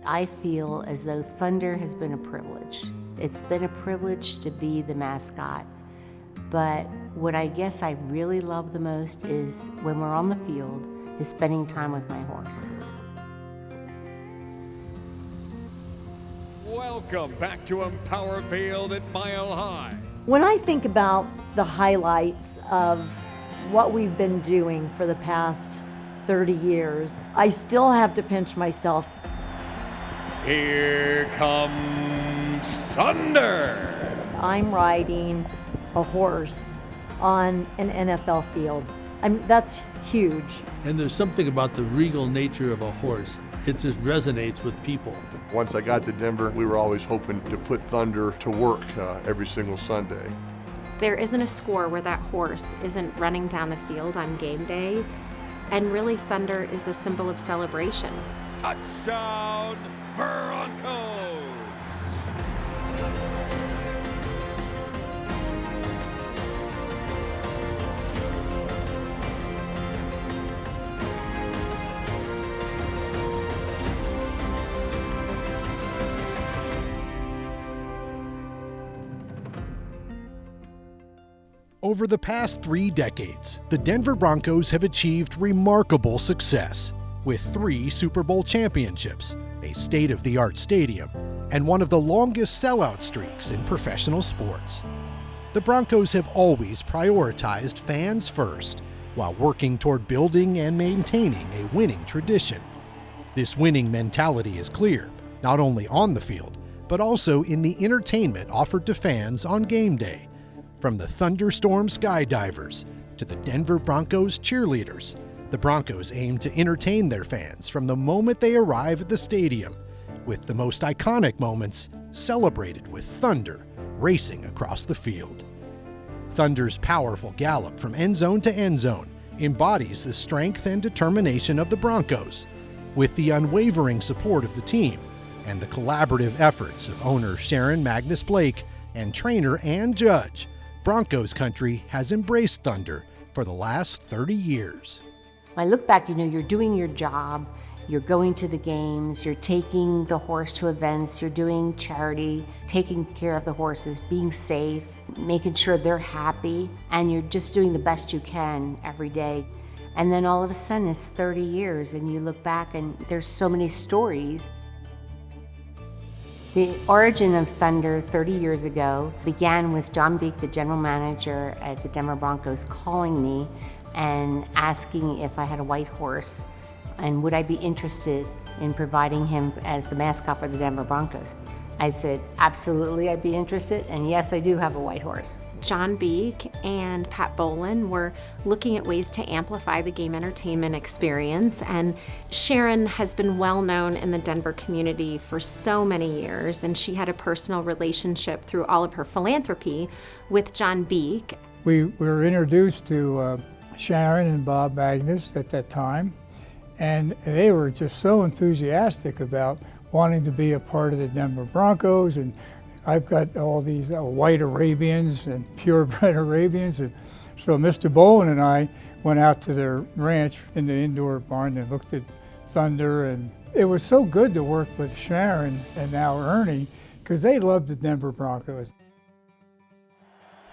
I feel as though Thunder has been a privilege. It's been a privilege to be the mascot, but what I guess I really love the most is when we're on the field, is spending time with my horse. Welcome back to Empower Field at Mile High. When I think about the highlights of what we've been doing for the past 30 years, I still have to pinch myself. Here comes Thunder. I'm riding a horse on an NFL field. That's huge. And there's something about the regal nature of a horse. It just resonates with people. Once I got to Denver, we were always hoping to put Thunder to work every single Sunday. There isn't a score where that horse isn't running down the field on game day. And really, Thunder is a symbol of celebration. Touchdown, Broncos! Over the past 3 decades, the Denver Broncos have achieved remarkable success with 3 Super Bowl championships, a state-of-the-art stadium, and one of the longest sellout streaks in professional sports. The Broncos have always prioritized fans first, while working toward building and maintaining a winning tradition. This winning mentality is clear, not only on the field, but also in the entertainment offered to fans on game day. From the Thunderstorm skydivers to the Denver Broncos cheerleaders, the Broncos aim to entertain their fans from the moment they arrive at the stadium, with the most iconic moments celebrated with thunder racing across the field. Thunder's powerful gallop from end zone to end zone embodies the strength and determination of the Broncos, with the unwavering support of the team and the collaborative efforts of owner Sharon Magness Blake and trainer and judge. Broncos country has embraced Thunder for the last 30 years. When I look back, you're doing your job, you're going to the games, you're taking the horse to events, you're doing charity, taking care of the horses, being safe, making sure they're happy, and you're just doing the best you can every day. And then all of a sudden it's 30 years and you look back and there's so many stories. The origin of Thunder 30 years ago began with John Beek, the general manager at the Denver Broncos, calling me and asking if I had a white horse and would I be interested in providing him as the mascot for the Denver Broncos. I said, absolutely, I'd be interested, and yes, I do have a white horse. John Beek and Pat Bolin were looking at ways to amplify the game entertainment experience, and Sharon has been well known in the Denver community for so many years, and she had a personal relationship through all of her philanthropy with John Beek. We were introduced to Sharon and Bob Magness at that time, and they were just so enthusiastic about wanting to be a part of the Denver Broncos. And I've got all these white Arabians and purebred Arabians. And so Mr. Bolin and I went out to their ranch in the indoor barn and looked at Thunder. And it was so good to work with Sharon and now Ernie, because they loved the Denver Broncos.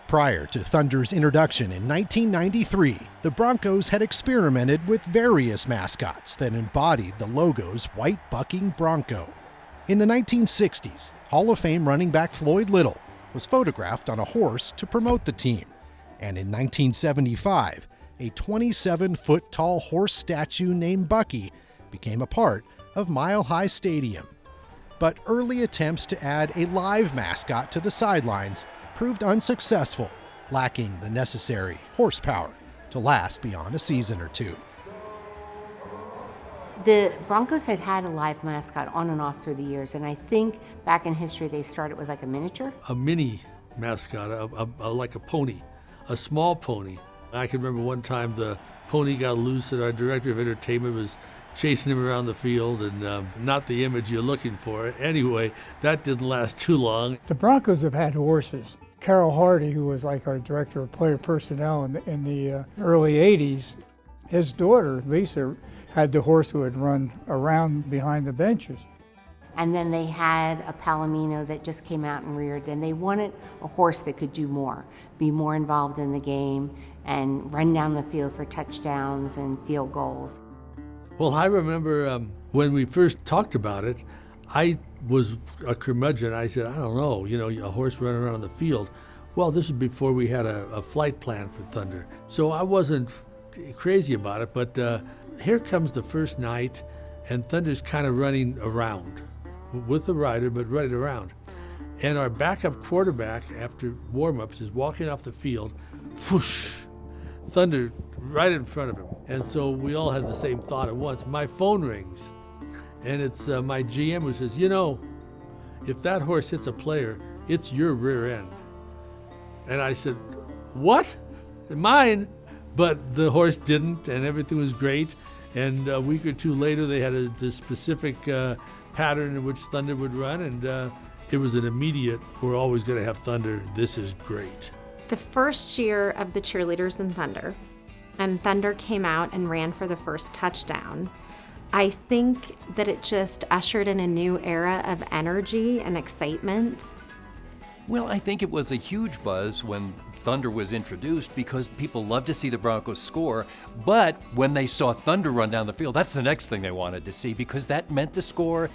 Prior to Thunder's introduction in 1993, the Broncos had experimented with various mascots that embodied the logo's white bucking bronco. In the 1960s, Hall of Fame running back Floyd Little was photographed on a horse to promote the team. And in 1975, a 27-foot-tall horse statue named Bucky became a part of Mile High Stadium. But early attempts to add a live mascot to the sidelines proved unsuccessful, lacking the necessary horsepower to last beyond a season or two. The Broncos had had a live mascot on and off through the years, and I think back in history they started with like a miniature. A mini mascot, like a pony, a small pony. I can remember one time the pony got loose and our director of entertainment was chasing him around the field, and not the image you're looking for. Anyway, that didn't last too long. The Broncos have had horses. Carol Hardy, who was like our director of player personnel in the early 80s, his daughter, Lisa, had the horse who would run around behind the benches. And then they had a Palomino that just came out and reared, and they wanted a horse that could do more, be more involved in the game, and run down the field for touchdowns and field goals. Well, I remember when we first talked about it, I was a curmudgeon. I said, I don't know, a horse running around the field. Well, this was before we had a flight plan for Thunder. So I wasn't crazy about it, but here comes the first night, and Thunder's kind of running around with the rider, but running around. And our backup quarterback, after warm-ups, is walking off the field, whoosh, Thunder right in front of him. And so we all had the same thought at once. My phone rings, and it's my GM who says, if that horse hits a player, it's your rear end. And I said, what? Mine? But the horse didn't, and everything was great. And a week or two later, they had this specific pattern in which Thunder would run, and it was an immediate, we're always going to have Thunder. This is great. The first year of the cheerleaders in Thunder, and Thunder came out and ran for the first touchdown, I think that it just ushered in a new era of energy and excitement. Well, I think it was a huge buzz when Thunder was introduced because people loved to see the Broncos score, but when they saw Thunder run down the field, that's the next thing they wanted to see because that meant the score.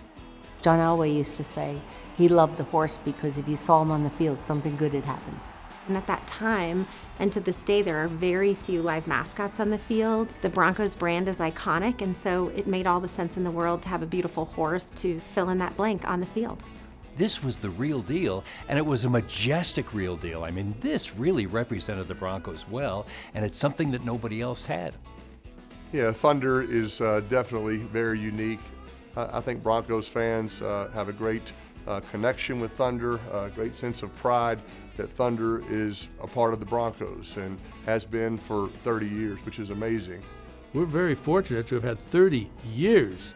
John Elway used to say he loved the horse because if you saw him on the field, something good had happened. And at that time, and to this day, there are very few live mascots on the field. The Broncos brand is iconic, and so it made all the sense in the world to have a beautiful horse to fill in that blank on the field. This was the real deal, and it was a majestic real deal. I mean, this really represented the Broncos well, and it's something that nobody else had. Yeah, Thunder is definitely very unique. I think Broncos fans have a great connection with Thunder, a great sense of pride that Thunder is a part of the Broncos and has been for 30 years, which is amazing. We're very fortunate to have had 30 years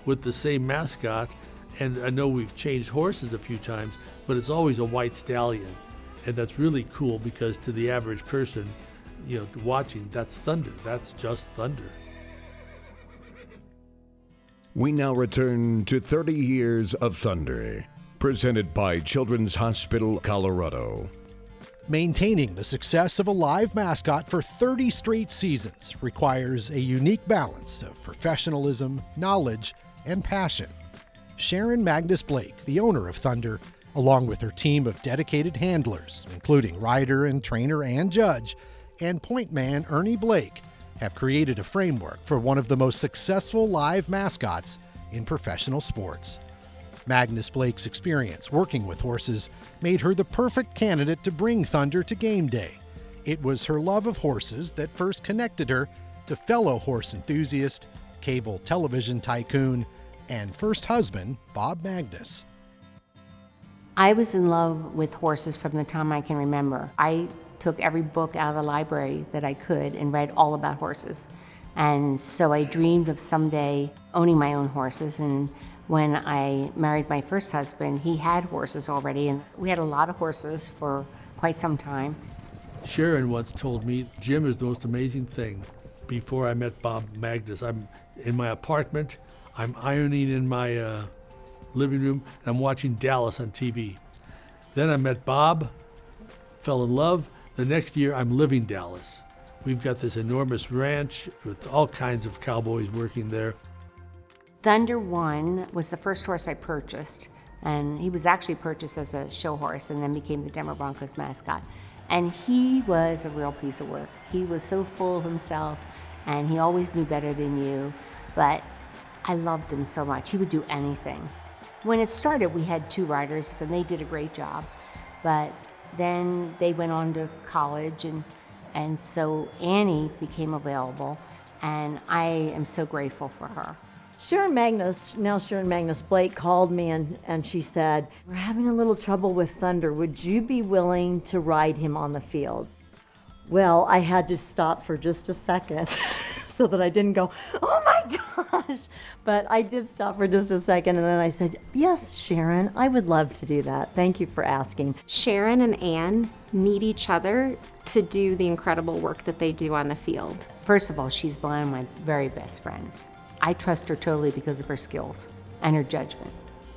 with the same mascot, and I know we've changed horses a few times, but it's always a white stallion, and that's really cool because to the average person, watching, that's Thunder, that's just Thunder. We now return to 30 Years of Thunder, presented by Children's Hospital, Colorado. Maintaining the success of a live mascot for 30 straight seasons requires a unique balance of professionalism, knowledge, and passion. Sharon Magness Blake, the owner of Thunder, along with her team of dedicated handlers, including rider and trainer and judge, and point man Ernie Blake, have created a framework for one of the most successful live mascots in professional sports. Magness Blake's experience working with horses made her the perfect candidate to bring Thunder to game day. It was her love of horses that first connected her to fellow horse enthusiast, cable television tycoon, and first husband, Bob Magness. I was in love with horses from the time I can remember. I took every book out of the library that I could and read all about horses. And so I dreamed of someday owning my own horses. And when I married my first husband, he had horses already, and we had a lot of horses for quite some time. Sharon once told me, Jim is the most amazing thing. Before I met Bob Magness, I'm in my apartment, I'm ironing in my living room, and I'm watching Dallas on TV. Then I met Bob, fell in love. The next year, I'm living Dallas. We've got this enormous ranch with all kinds of cowboys working there. Thunder One was the first horse I purchased, and he was actually purchased as a show horse and then became the Denver Broncos mascot. And he was a real piece of work. He was so full of himself, and he always knew better than you, but I loved him so much. He would do anything. When it started, we had 2 riders, and they did a great job, but then they went on to college, and so Annie became available, and I am so grateful for her. Sharon Magness Blake called me and she said, "We're having a little trouble with Thunder. Would you be willing to ride him on the field?" Well, I had to stop for just a second so that I didn't go, "Oh my gosh." But I did stop for just a second, and then I said, "Yes, Sharon, I would love to do that. Thank you for asking." Sharon and Ann need each other to do the incredible work that they do on the field. First of all, she's one of my very best friends. I trust her totally because of her skills and her judgment.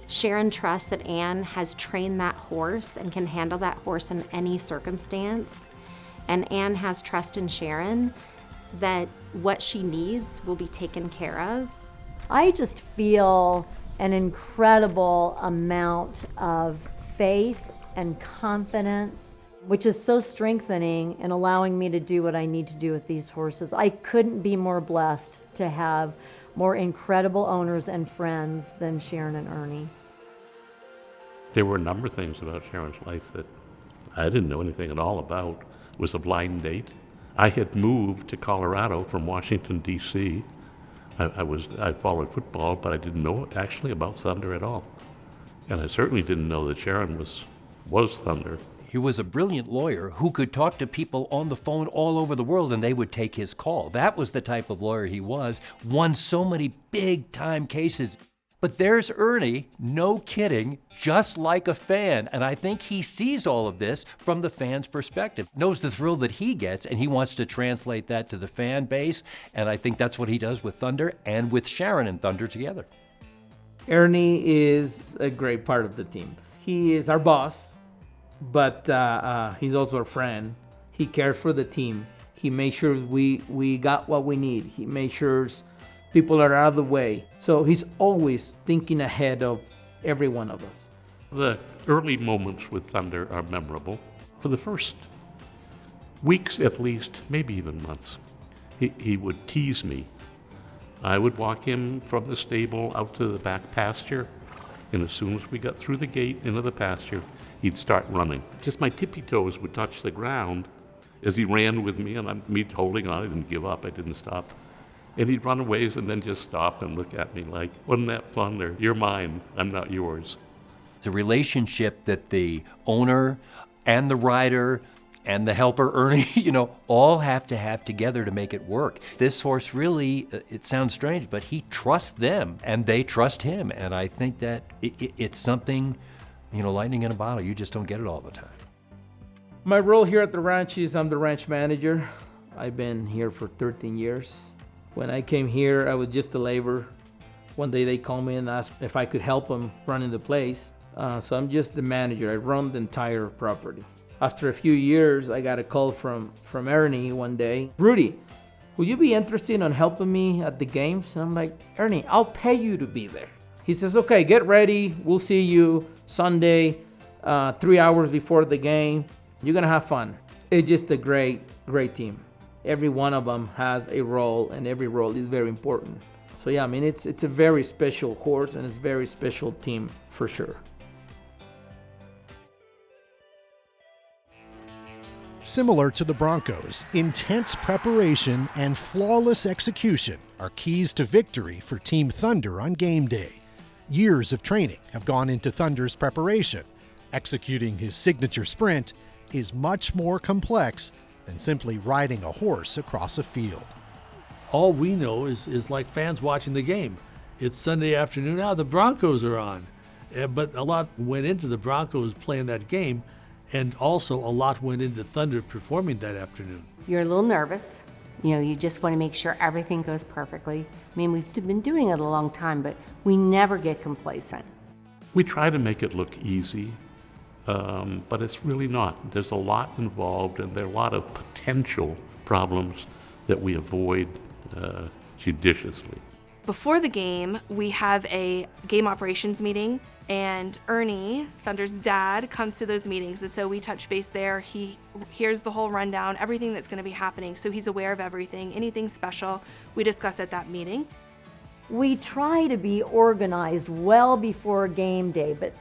Sharon trusts that Anne has trained that horse and can handle that horse in any circumstance. And Anne has trust in Sharon that what she needs will be taken care of. I just feel an incredible amount of faith and confidence, which is so strengthening and allowing me to do what I need to do with these horses. I couldn't be more blessed to have more incredible owners and friends than Sharon and Ernie. There were a number of things about Sharon's life that I didn't know anything at all about. It was a blind date. I had moved to Colorado from Washington, D.C. I followed football, but I didn't know actually about Thunder at all. And I certainly didn't know that Sharon was Thunder. He was a brilliant lawyer who could talk to people on the phone all over the world and they would take his call. That was the type of lawyer he was, won so many big-time cases. But there's Ernie, no kidding, just like a fan. And I think he sees all of this from the fan's perspective, knows the thrill that he gets, and he wants to translate that to the fan base. And I think that's what he does with Thunder and with Sharon and Thunder together. Ernie is a great part of the team. He is our boss, but he's also a friend. He cares for the team. He makes sure we got what we need. He makes sure people are out of the way. So he's always thinking ahead of every one of us. The early moments with Thunder are memorable. For the first weeks at least, maybe even months, he would tease me. I would walk him from the stable out to the back pasture, and as soon as we got through the gate into the pasture, he'd start running. Just my tippy toes would touch the ground as he ran with me, and me holding on. I didn't give up. I didn't stop. And he'd run away and then just stop and look at me like, wasn't that fun? Or, you're mine, I'm not yours. It's a relationship that the owner and the rider and the helper, Ernie, all have to have together to make it work. This horse really, it sounds strange, but he trusts them and they trust him. And I think that it's something, lightning in a bottle. You just don't get it all the time. My role here at the ranch is I'm the ranch manager. I've been here for 13 years. When I came here, I was just a laborer. One day they called me and asked if I could help them running the place. So I'm just the manager. I run the entire property. After a few years, I got a call from Ernie one day. Rudy, will you be interested in helping me at the games? And I'm like, Ernie, I'll pay you to be there. He says, okay, get ready. We'll see you Sunday, 3 hours before the game. You're gonna have fun. It's just a great, great team. Every one of them has a role, and every role is very important. So yeah, it's a very special horse, and it's a very special team for sure. Similar to the Broncos, intense preparation and flawless execution are keys to victory for Team Thunder on game day. Years of training have gone into Thunder's preparation. Executing his signature sprint is much more complex than simply riding a horse across a field. All we know is like fans watching the game. It's Sunday afternoon, now the Broncos are on. But a lot went into the Broncos playing that game, and also a lot went into Thunder performing that afternoon. You're a little nervous. You just want to make sure everything goes perfectly. We've been doing it a long time, but we never get complacent. We try to make it look easy, but it's really not. There's a lot involved, and there are a lot of potential problems that we avoid judiciously. Before the game, we have a game operations meeting, and Ernie, Thunder's dad, comes to those meetings, and so we touch base there. He hears the whole rundown, everything that's going to be happening, so he's aware of everything. Anything special, we discuss at that meeting. We try to be organized well before game day, but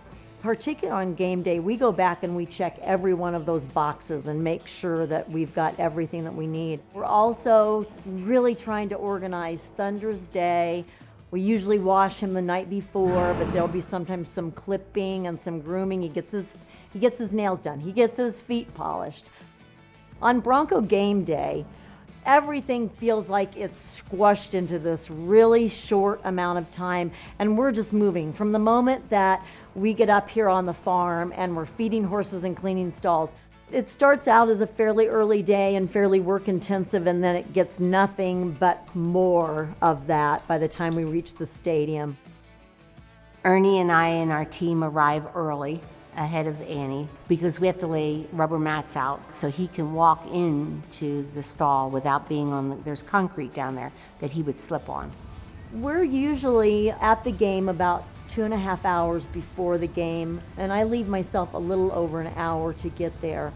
particularly on game day, we go back and we check every one of those boxes and make sure that we've got everything that we need. We're also really trying to organize Thunder's day. We usually wash him the night before, but there'll be sometimes some clipping and some grooming. He gets his nails done. He gets his feet polished. On Bronco game day, everything feels like it's squashed into this really short amount of time, and we're just moving. From the moment that we get up here on the farm and we're feeding horses and cleaning stalls, it starts out as a fairly early day and fairly work intensive, and then it gets nothing but more of that by the time we reach the stadium. Ernie and I and our team arrive early ahead of Annie because we have to lay rubber mats out so he can walk into the stall without being there's concrete down there that he would slip on. We're usually at the game about 2.5 hours before the game, and I leave myself a little over an hour to get there.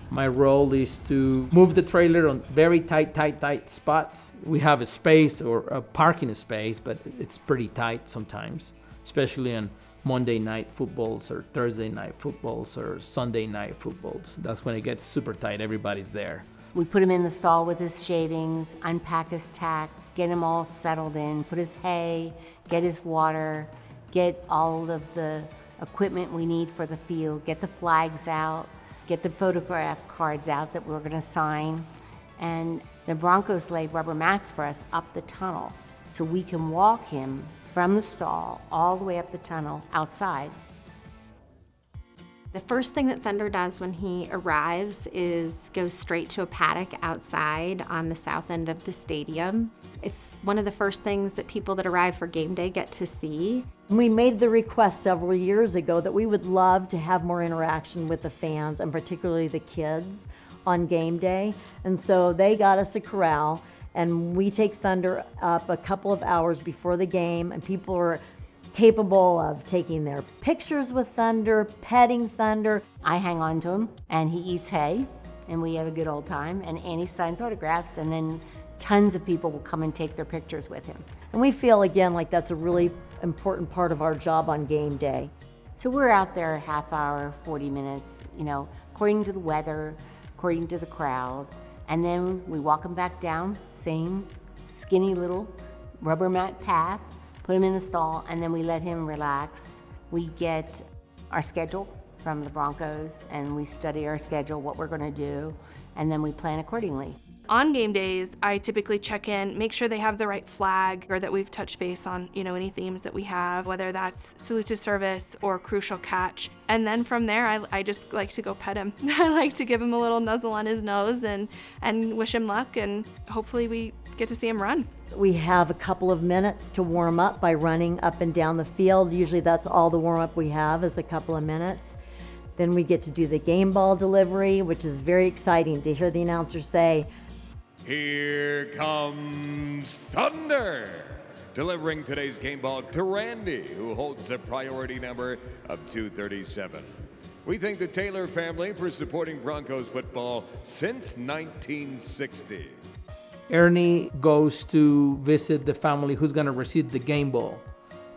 My role is to move the trailer on very tight spots. We have a space or a parking space, but it's pretty tight sometimes, especially on Monday night footballs or Thursday night footballs or Sunday night footballs. That's when it gets super tight. Everybody's there. We put him in the stall with his shavings, unpack his tack, get him all settled in, put his hay, get his water, get all of the equipment we need for the field, get the flags out, get the photograph cards out that we're gonna sign. And the Broncos lay rubber mats for us up the tunnel so we can walk him from the stall all the way up the tunnel outside. The first thing that Thunder does when he arrives is go straight to a paddock outside on the south end of the stadium. It's one of the first things that people that arrive for game day get to see. We made the request several years ago that we would love to have more interaction with the fans and particularly the kids on game day. And so they got us a corral, and we take Thunder up a couple of hours before the game, and people are capable of taking their pictures with Thunder, petting Thunder. I hang on to him and he eats hay and we have a good old time, and Annie signs autographs, and then tons of people will come and take their pictures with him. And we feel again like that's a really important part of our job on game day. So we're out there a half hour, 40 minutes, according to the weather, according to the crowd. And then we walk them back down, same skinny little rubber mat path, put him in the stall, and then we let him relax. We get our schedule from the Broncos, and we study our schedule, what we're gonna do, and then we plan accordingly. On game days, I typically check in, make sure they have the right flag, or that we've touched base on, any themes that we have, whether that's salute to service or crucial catch. And then from there, I just like to go pet him. I like to give him a little nuzzle on his nose and wish him luck, and hopefully we get to see him run. We have a couple of minutes to warm up by running up and down the field. Usually that's all the warm up we have is a couple of minutes. Then we get to do the game ball delivery, which is very exciting to hear the announcer say, "Here comes Thunder," delivering today's game ball to Randy, who holds the priority number of 237. We thank the Taylor family for supporting Broncos football since 1960. Ernie goes to visit the family who's going to receive the game ball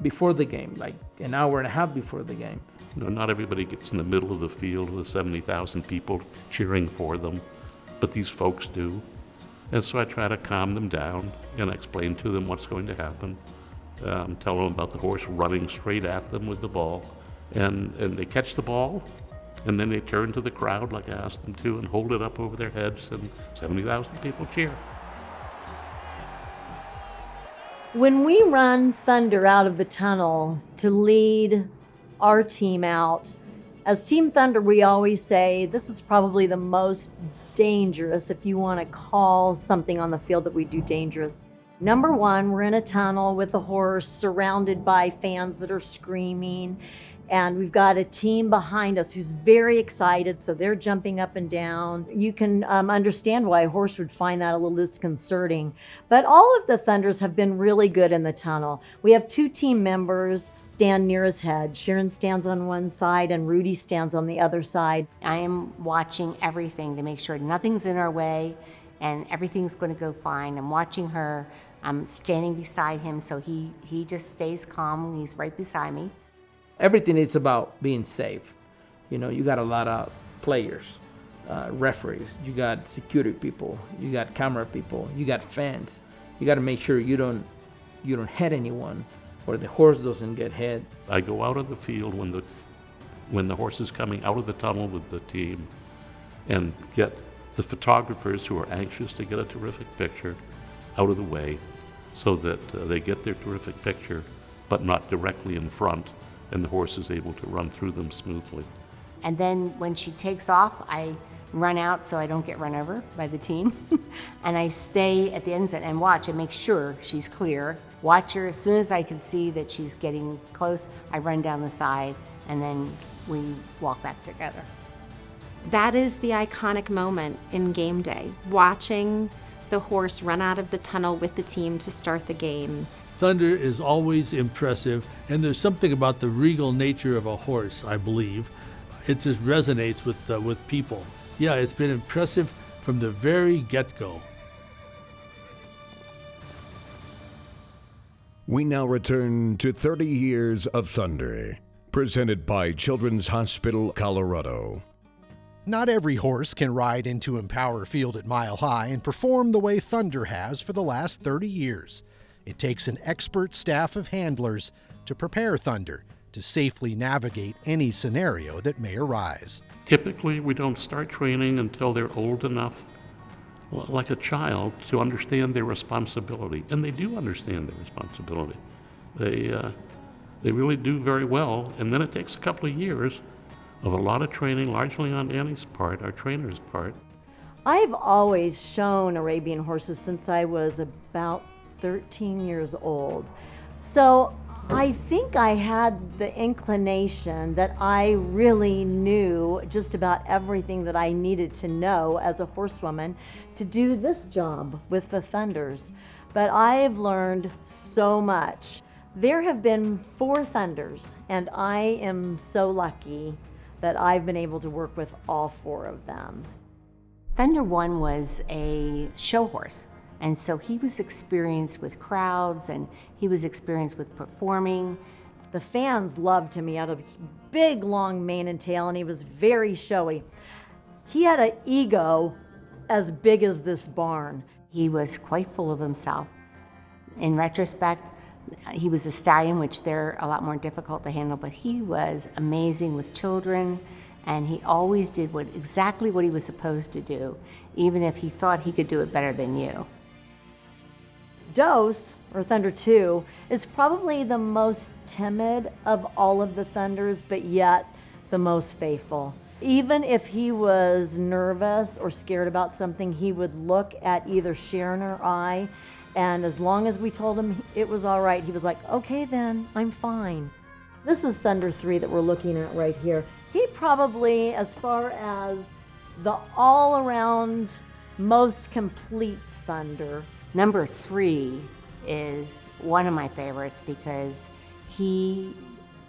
before the game, like an hour and a half before the game. Not everybody gets in the middle of the field with 70,000 people cheering for them, but these folks do. And so I try to calm them down and explain to them what's going to happen. Tell them about the horse running straight at them with the ball. And they catch the ball, and then they turn to the crowd like I asked them to and hold it up over their heads, and 70,000 people cheer. when we run Thunder out of the tunnel to lead our team out, as Team Thunder, we always say this is probably the most dangerous, if you want to call something on the field that we do dangerous. Number one, we're in a tunnel with a horse surrounded by fans that are screaming, and we've got a team behind us who's very excited, so they're jumping up and down. You can understand why a horse would find that a little disconcerting. But all of the Thunders have been really good in the tunnel. We have two team members stand near his head. Sharon stands on one side and Rudy stands on the other side. I am watching everything to make sure nothing's in our way and everything's going to go fine. I'm watching her. I'm standing beside him, so he just stays calm. He's right beside me. Everything is about being safe. You know, you got a lot of players, referees, you got security people, you got camera people, you got fans. You got to make sure you don't hit anyone, or the horse doesn't get hit. I go out of the field when the horse is coming out of the tunnel with the team, and get the photographers who are anxious to get a terrific picture out of the way, so that they get their terrific picture, but not directly in front, and the horse is able to run through them smoothly. And then when she takes off, I run out so I don't get run over by the team. And I stay at the end and watch and make sure she's clear watch her. As soon as I can see that she's getting close, I run down the side, and then we walk back together. That is the iconic moment in game day, watching the horse run out of the tunnel with the team to start the game. Thunder is always impressive, and there's something about the regal nature of a horse, I believe. It just resonates with people. Yeah, it's been impressive from the very get-go. We now return to 30 Years of Thunder, presented by Children's Hospital, Colorado. Not every horse can ride into Empower Field at Mile High and perform the way Thunder has for the last 30 years. It takes an expert staff of handlers to prepare Thunder to safely navigate any scenario that may arise. Typically, we don't start training until they're old enough, like a child, to understand their responsibility. And they do understand their responsibility. They really do very well. And then it takes a couple of years of a lot of training, largely on Annie's part, our trainer's part. I've always shown Arabian horses since I was about 13 years old. So I think I had the inclination that I really knew just about everything that I needed to know as a horsewoman to do this job with the Thunders. But I've learned so much. There have been 4 Thunders, and I am so lucky that I've been able to work with all 4 of them. Thunder 1 was a show horse, and so he was experienced with crowds, and he was experienced with performing. The fans loved him. He had a big, long mane and tail, and he was very showy. He had an ego as big as this barn. He was quite full of himself. In retrospect, he was a stallion, which they're a lot more difficult to handle, but he was amazing with children, and he always did exactly what he was supposed to do, even if he thought he could do it better than you. Dose, or Thunder 2, is probably the most timid of all of the Thunders, but yet the most faithful. Even if he was nervous or scared about something, he would look at either Sharon or I, and as long as we told him it was all right, he was like, okay then, I'm fine. This is Thunder 3 that we're looking at right here. He probably, as far as the all-around most complete Thunder. Number 3 is one of my favorites because he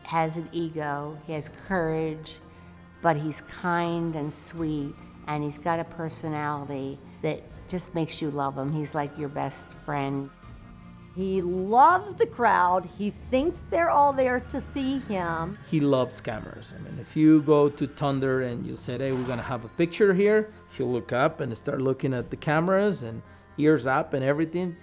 has an ego, he has courage, but he's kind and sweet, and he's got a personality that just makes you love him. He's like your best friend. He loves the crowd. He thinks they're all there to see him. He loves cameras. I mean, if you go to Thunder and you say, hey, we're gonna have a picture here, he'll look up and start looking at the cameras and ears up and everything.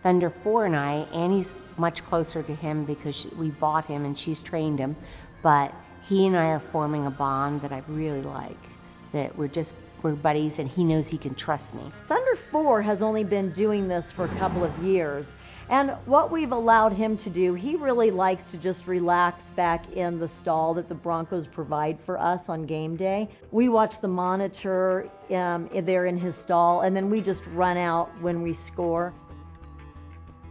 Thunder 4 and Annie's much closer to him because we bought him and she's trained him, but he and I are forming a bond that I really like, that we're buddies and he knows he can trust me. Thunder 4 has only been doing this for a couple of years, and what we've allowed him to do, he really likes to just relax back in the stall that the Broncos provide for us on game day. We watch the monitor there in his stall, and then we just run out when we score.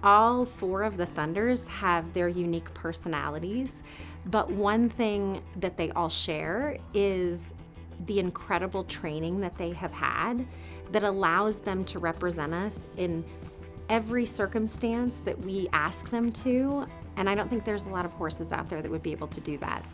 All 4 of the Thunders have their unique personalities, but one thing that they all share is the incredible training that they have had that allows them to represent us in every circumstance that we ask them to. And I don't think there's a lot of horses out there that would be able to do that.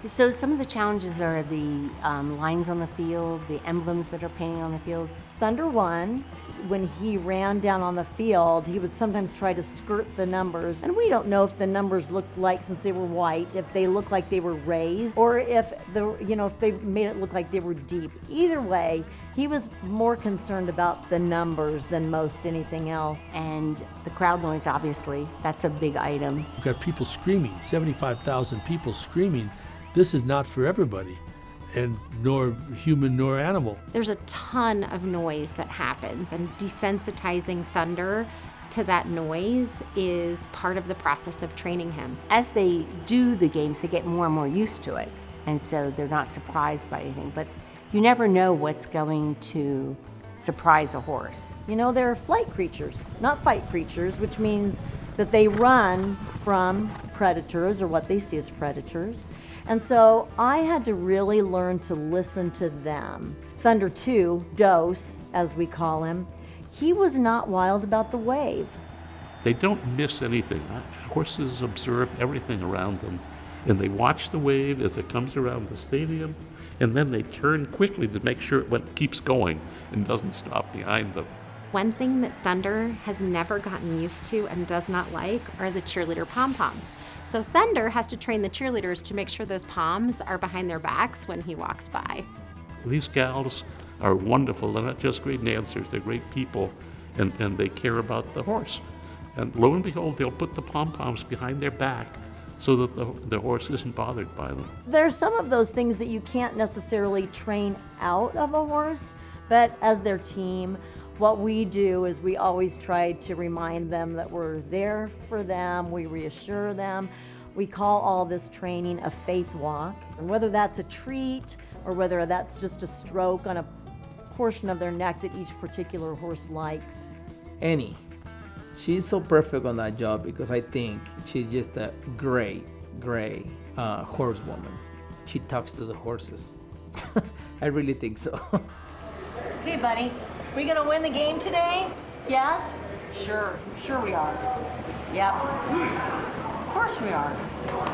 So some of the challenges are the lines on the field, the emblems that are painted on the field. Thunder 1, when he ran down on the field, he would sometimes try to skirt the numbers. And we don't know if the numbers looked like, since they were white, if they looked like they were raised, or if if they made it look like they were deep. Either way, he was more concerned about the numbers than most anything else. And the crowd noise, obviously, that's a big item. We've got people screaming, 75,000 people screaming. This is not for everybody, and nor human nor animal. There's a ton of noise that happens, and desensitizing Thunder to that noise is part of the process of training him. As they do the games, they get more and more used to it, and so they're not surprised by anything. But you never know what's going to surprise a horse. You know, they're flight creatures, not fight creatures, which means that they run from predators or what they see as predators. And so I had to really learn to listen to them. Thunder 2, Dose, as we call him, he was not wild about the wave. They don't miss anything. Horses observe everything around them, and they watch the wave as it comes around the stadium, and then they turn quickly to make sure it keeps going and doesn't stop behind them. One thing that Thunder has never gotten used to and does not like are the cheerleader pom-poms. So Thunder has to train the cheerleaders to make sure those poms are behind their backs when he walks by. These gals are wonderful. They're not just great dancers, they're great people, and they care about the horse. And lo and behold, they'll put the pom-poms behind their back so that the horse isn't bothered by them. There's some of those things that you can't necessarily train out of a horse, but as their team, what we do is we always try to remind them that we're there for them, we reassure them. We call all this training a faith walk. And whether that's a treat or whether that's just a stroke on a portion of their neck that each particular horse likes. Annie, she's so perfect on that job because I think she's just a great horsewoman. She talks to the horses. I really think so. Hey, buddy, we gonna win the game today? Yes? Sure we are. Yeah. Of course we are.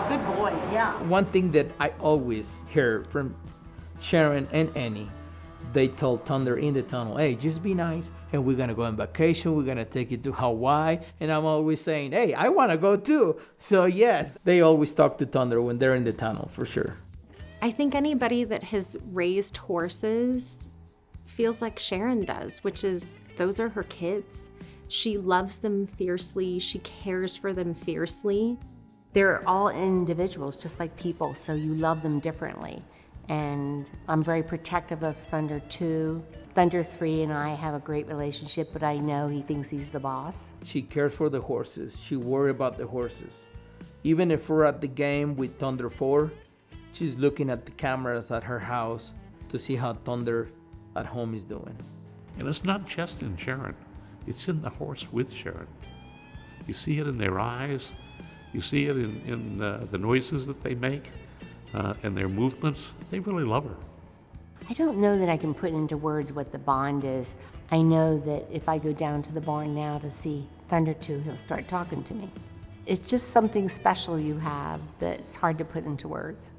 Good boy, yeah. One thing that I always hear from Sharon and Annie, they told Thunder in the tunnel, hey, just be nice, and we're gonna go on vacation, we're gonna take you to Hawaii, and I'm always saying, hey, I wanna go too. So yes, they always talk to Thunder when they're in the tunnel, for sure. I think anybody that has raised horses feels like Sharon does, which is those are her kids. She loves them fiercely, she cares for them fiercely. They're all individuals, just like people, so you love them differently. And I'm very protective of Thunder 2. Thunder 3 and I have a great relationship, but I know he thinks he's the boss. She cares for the horses. She worries about the horses. Even if we're at the game with Thunder 4, she's looking at the cameras at her house to see how Thunder at home is doing. And it's not just in Sharon. It's in the horse with Sharon. You see it in their eyes. You see it in the noises that they make and their movements. They really love her. I don't know that I can put into words what the bond is. I know that if I go down to the barn now to see Thunder 2, he'll start talking to me. It's just something special you have that's hard to put into words.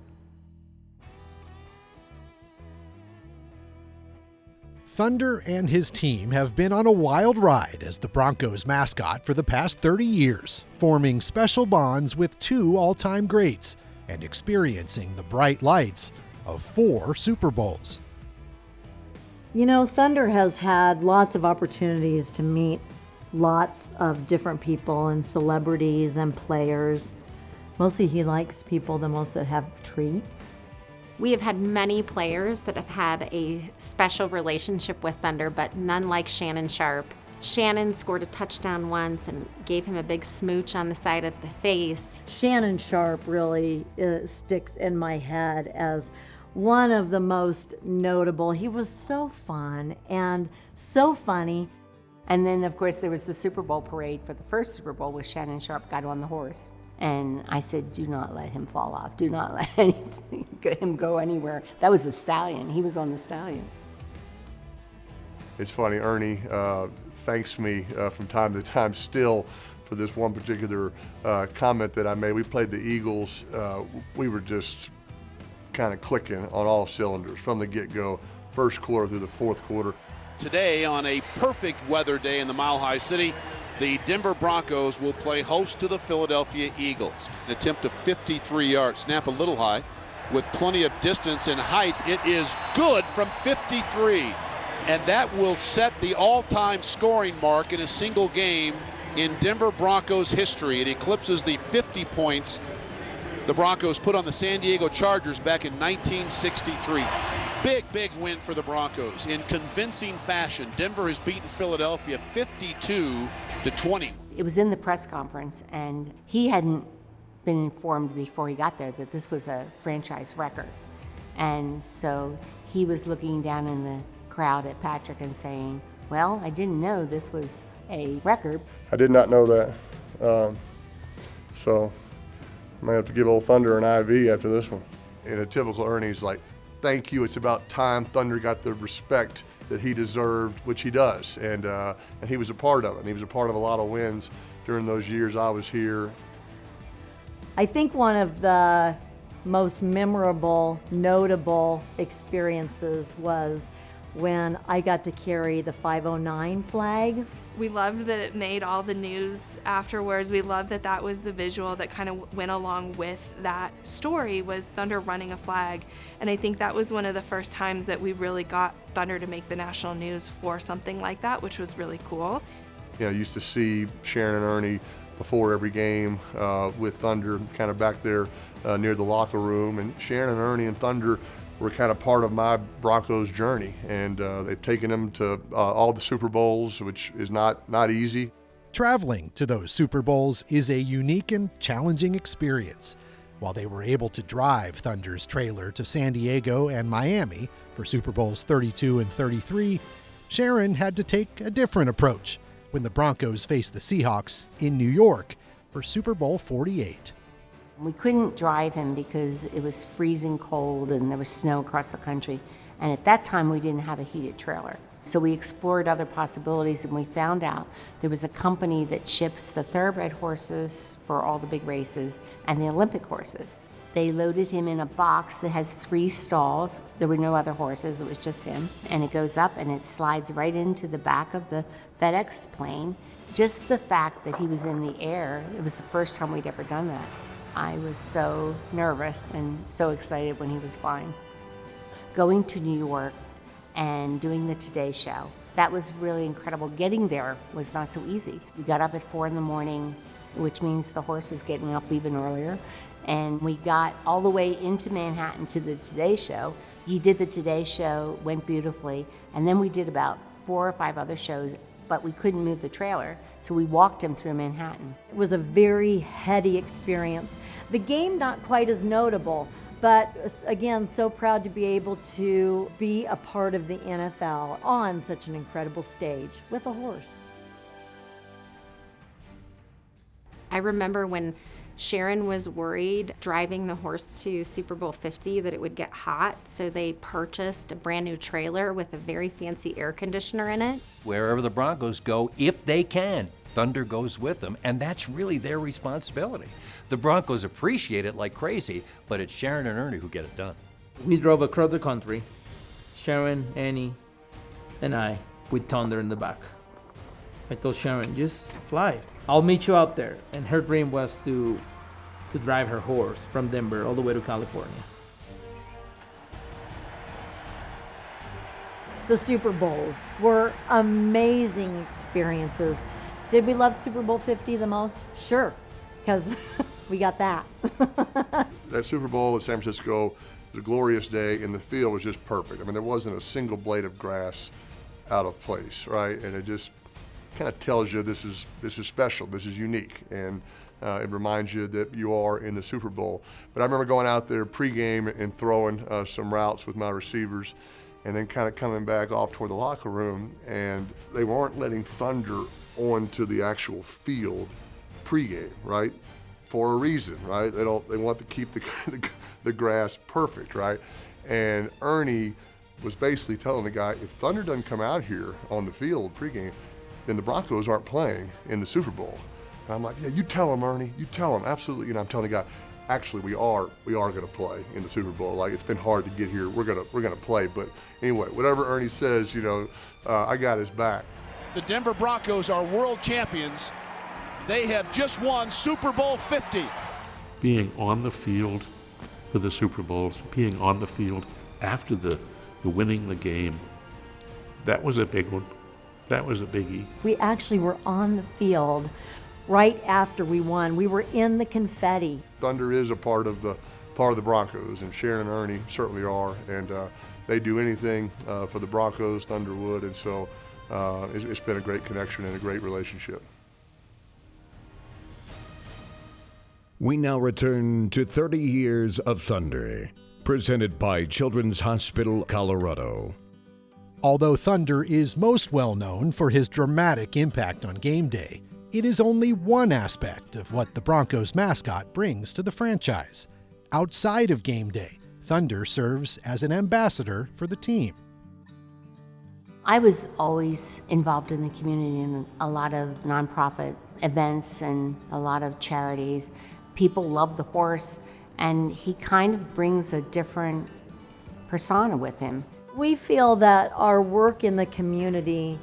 Thunder and his team have been on a wild ride as the Broncos mascot for the past 30 years, forming special bonds with 2 all-time greats and experiencing the bright lights of 4 Super Bowls. You know, Thunder has had lots of opportunities to meet lots of different people and celebrities and players. Mostly he likes people the most that have treats. We have had many players that have had a special relationship with Thunder, but none like Shannon Sharp. Shannon scored a touchdown once and gave him a big smooch on the side of the face. Shannon Sharp really sticks in my head as one of the most notable. He was so fun and so funny. And then, of course, there was the Super Bowl parade for the first Super Bowl where Shannon Sharp got on the horse. And I said, do not let him fall off. Do not let him go anywhere. That was the stallion. He was on the stallion. It's funny, Ernie thanks me from time to time still for this one particular comment that I made. We played the Eagles. We were just kind of clicking on all cylinders from the get-go, first quarter through the fourth quarter. Today, on a perfect weather day in the Mile High City, the Denver Broncos will play host to the Philadelphia Eagles. An attempt of 53 yards, snap a little high with plenty of distance and height. It is good from 53. And that will set the all-time scoring mark in a single game in Denver Broncos history. It eclipses the 50 points the Broncos put on the San Diego Chargers back in 1963. Big win for the Broncos in convincing fashion. Denver has beaten Philadelphia 52-20. It was in the press conference, and he hadn't been informed before he got there that this was a franchise record. And so he was looking down in the crowd at Patrick and saying, well, I didn't know this was a record. I did not know that. So I might have to give old Thunder an IV after this one. In a typical Ernie's like, thank you, it's about time Thunder got the respect that he deserved, which he does. And he was a part of it. And he was a part of a lot of wins during those years I was here. I think one of the most memorable, notable experiences was when I got to carry the 509 flag. We loved that it made all the news afterwards. We loved that that was the visual that kind of went along with that story, was Thunder running a flag. And I think that was one of the first times that we really got Thunder to make the national news for something like that, which was really cool. You know, I used to see Sharon and Ernie before every game with Thunder kind of back there near the locker room. And Sharon and Ernie and Thunder were kind of part of my Broncos journey. And they've taken them to all the Super Bowls, which is not easy. Traveling to those Super Bowls is a unique and challenging experience. While they were able to drive Thunder's trailer to San Diego and Miami for Super Bowls 32 and 33, Sharon had to take a different approach when the Broncos faced the Seahawks in New York for Super Bowl 48. We couldn't drive him because it was freezing cold and there was snow across the country. And at that time, we didn't have a heated trailer. So we explored other possibilities, and we found out there was a company that ships the thoroughbred horses for all the big races and the Olympic horses. They loaded him in a box that has 3 stalls. There were no other horses, it was just him. And it goes up and it slides right into the back of the FedEx plane. Just the fact that he was in the air, it was the first time we'd ever done that. I was so nervous and so excited when he was flying. Going to New York and doing the Today Show, that was really incredible. Getting there was not so easy. We got up at 4 in the morning, which means the horse is getting up even earlier. And we got all the way into Manhattan to the Today Show. He did the Today Show, went beautifully, and then we did about 4 or 5 other shows, but we couldn't move the trailer, so we walked him through Manhattan. It was a very heady experience. The game not quite as notable, but again, so proud to be able to be a part of the NFL on such an incredible stage with a horse. I remember when Sharon was worried driving the horse to Super Bowl 50 that it would get hot, so they purchased a brand new trailer with a very fancy air conditioner in it. Wherever the Broncos go, if they can, Thunder goes with them, and that's really their responsibility. The Broncos appreciate it like crazy, but it's Sharon and Ernie who get it done. We drove across the country, Sharon, Annie, and I, with Thunder in the back. I told Sharon, just fly. I'll meet you out there. And her dream was to drive her horse from Denver all the way to California. The Super Bowls were amazing experiences. Did we love Super Bowl 50 the most? Sure, because we got that. That Super Bowl in San Francisco was a glorious day, and the field was just perfect. I mean, there wasn't a single blade of grass out of place, right? And it just kind of tells you this is special, this is unique, and it reminds you that you are in the Super Bowl. But I remember going out there pregame and throwing some routes with my receivers, and then kind of coming back off toward the locker room, and they weren't letting Thunder onto the actual field pregame, right? For a reason, right? They want to keep the grass perfect, right? And Ernie was basically telling the guy, if Thunder doesn't come out here on the field pregame, then the Broncos aren't playing in the Super Bowl. And I'm like, yeah, you tell him, Ernie, you tell him, absolutely. You know, I'm telling the guy, actually, we are going to play in the Super Bowl. Like, it's been hard to get here. We're gonna play. But anyway, whatever Ernie says, you know, I got his back. The Denver Broncos are world champions. They have just won Super Bowl 50. Being on the field for the Super Bowls, being on the field after the winning the game, that was a big one. That was a biggie. We actually were on the field right after we won. We were in the confetti. Thunder is a part of the Broncos, and Sharon and Ernie certainly are, and they do anything for the Broncos, Thunder would, and so it's been a great connection and a great relationship. We now return to 30 Years of Thunder, presented by Children's Hospital, Colorado. Although Thunder is most well known for his dramatic impact on game day, it is only one aspect of what the Broncos mascot brings to the franchise. Outside of game day, Thunder serves as an ambassador for the team. I was always involved in the community in a lot of nonprofit events and a lot of charities. People love the horse, and he kind of brings a different persona with him. We feel that our work in the community,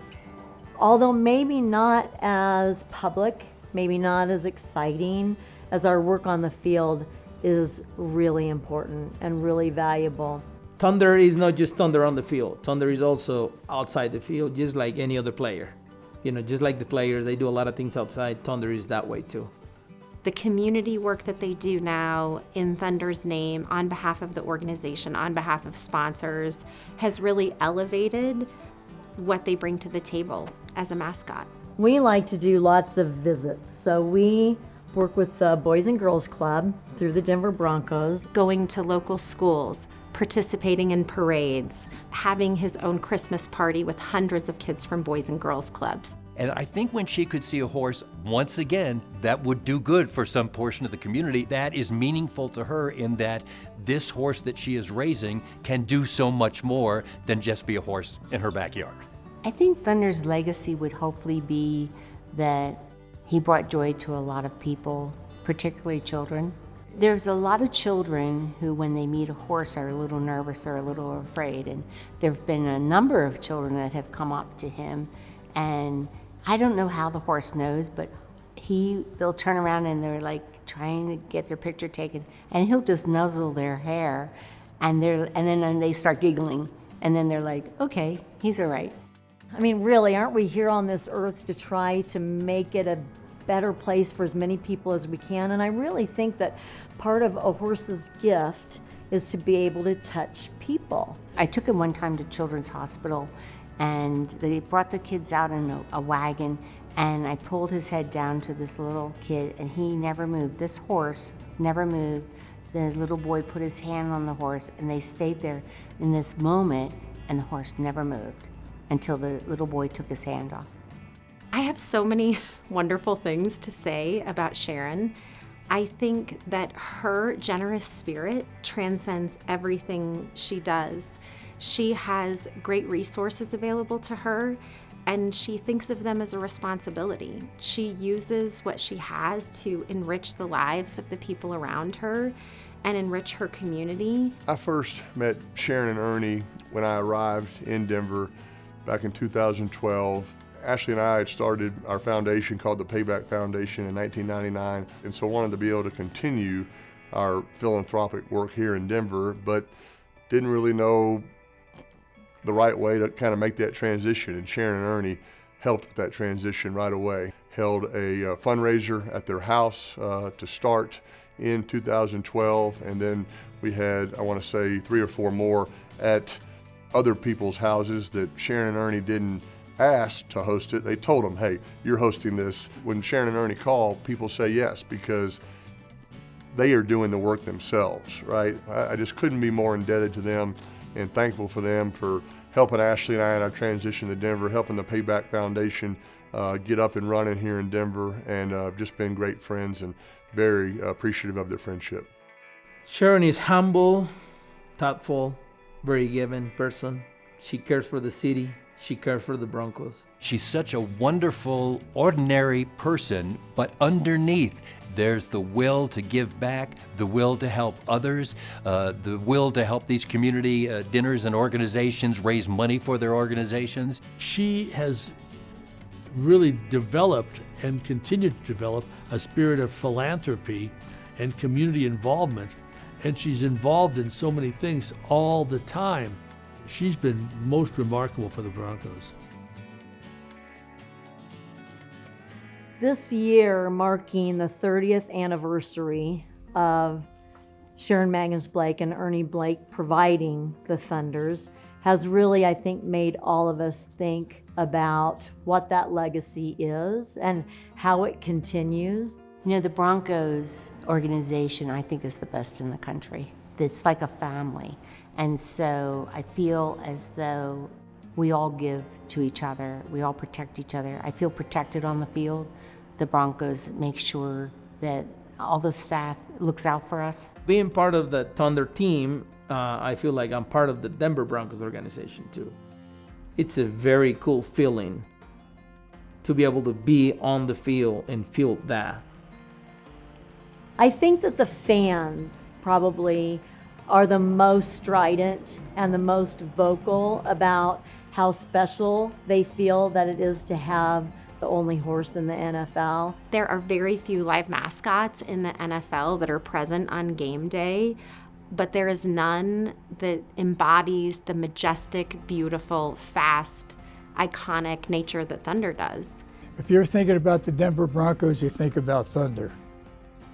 although maybe not as public, maybe not as exciting as our work on the field, is really important and really valuable. Thunder is not just Thunder on the field. Thunder is also outside the field, just like any other player. You know, just like the players, they do a lot of things outside. Thunder is that way too. The community work that they do now in Thunder's name, on behalf of the organization, on behalf of sponsors, has really elevated what they bring to the table as a mascot. We like to do lots of visits, so we work with the Boys and Girls Club through the Denver Broncos. Going to local schools, participating in parades, having his own Christmas party with hundreds of kids from Boys and Girls Clubs. And I think when she could see a horse, once again, that would do good for some portion of the community. That is meaningful to her in that this horse that she is raising can do so much more than just be a horse in her backyard. I think Thunder's legacy would hopefully be that he brought joy to a lot of people, particularly children. There's a lot of children who, when they meet a horse, are a little nervous or a little afraid. And there have been a number of children that have come up to him, and I don't know how the horse knows, but they'll turn around and they're like trying to get their picture taken, and he'll just nuzzle their hair, and then they start giggling, and then they're like, okay, he's all right. I mean, really, aren't we here on this earth to try to make it a better place for as many people as we can? And I really think that part of a horse's gift is to be able to touch people. I took him one time to Children's Hospital, and they brought the kids out in a wagon, and I pulled his head down to this little kid, and he never moved. This horse never moved. The little boy put his hand on the horse, and they stayed there in this moment, and the horse never moved until the little boy took his hand off. I have so many wonderful things to say about Sharon. I think that her generous spirit transcends everything she does. She has great resources available to her, and she thinks of them as a responsibility. She uses what she has to enrich the lives of the people around her and enrich her community. I first met Sharon and Ernie when I arrived in Denver back in 2012. Ashley and I had started our foundation called the Payback Foundation in 1999, and so wanted to be able to continue our philanthropic work here in Denver, but didn't really know the right way to kind of make that transition, and Sharon and Ernie helped with that transition right away. Held a fundraiser at their house to start in 2012, and then we had, I want to say, 3 or 4 more at other people's houses that Sharon and Ernie didn't ask to host it. They told them, hey, you're hosting this. When Sharon and Ernie call, people say yes because they are doing the work themselves, right? I just couldn't be more indebted to them and thankful for them for helping Ashley and I in our transition to Denver, helping the Payback Foundation get up and running here in Denver, and just been great friends and very appreciative of their friendship. Sharon is humble, thoughtful, very giving person. She cares for the city. She cares for the Broncos. She's such a wonderful, ordinary person, but underneath, there's the will to give back, the will to help others, the will to help these community dinners and organizations raise money for their organizations. She has really developed and continued to develop a spirit of philanthropy and community involvement, and she's involved in so many things all the time. She's been most remarkable for the Broncos. This year, marking the 30th anniversary of Sharon Magness Blake and Ernie Blake providing the Thunders, has really, I think, made all of us think about what that legacy is and how it continues. You know, the Broncos organization, I think, is the best in the country. It's like a family. And so I feel as though We all give to each other. We all protect each other. I feel protected on the field. The Broncos make sure that all the staff looks out for us. Being part of the Thunder team, I feel like I'm part of the Denver Broncos organization too. It's a very cool feeling to be able to be on the field and feel that. I think that the fans probably are the most strident and the most vocal about how special they feel that it is to have the only horse in the NFL. There are very few live mascots in the NFL that are present on game day, but there is none that embodies the majestic, beautiful, fast, iconic nature that Thunder does. If you're thinking about the Denver Broncos, you think about Thunder.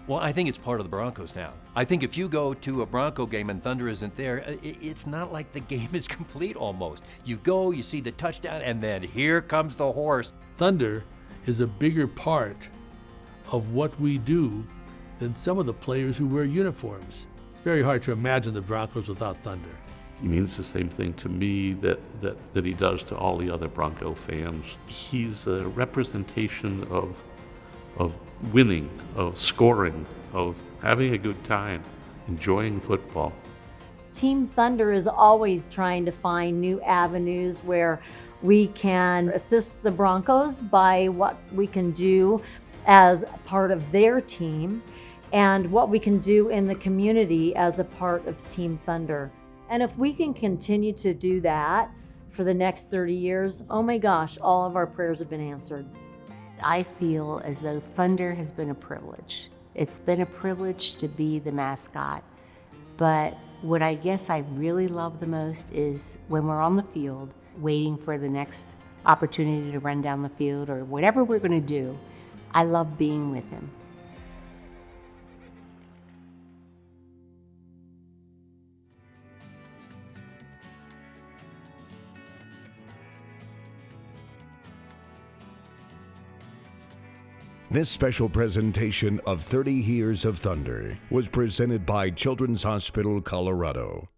Well, I think it's part of the Broncos now. I think if you go to a Bronco game and Thunder isn't there, it's not like the game is complete almost. You go, you see the touchdown, and then here comes the horse. Thunder is a bigger part of what we do than some of the players who wear uniforms. It's very hard to imagine the Broncos without Thunder. He means the same thing to me that he does to all the other Bronco fans. He's a representation of winning, of scoring, of having a good time, enjoying football. Team Thunder is always trying to find new avenues where we can assist the Broncos by what we can do as part of their team and what we can do in the community as a part of Team Thunder. And if we can continue to do that for the next 30 years, oh my gosh, all of our prayers have been answered. I feel as though Thunder has been a privilege. It's been a privilege to be the mascot, but what I guess I really love the most is when we're on the field, waiting for the next opportunity to run down the field or whatever we're going to do. I love being with him. This special presentation of 30 Years of Thunder was presented by Children's Hospital Colorado.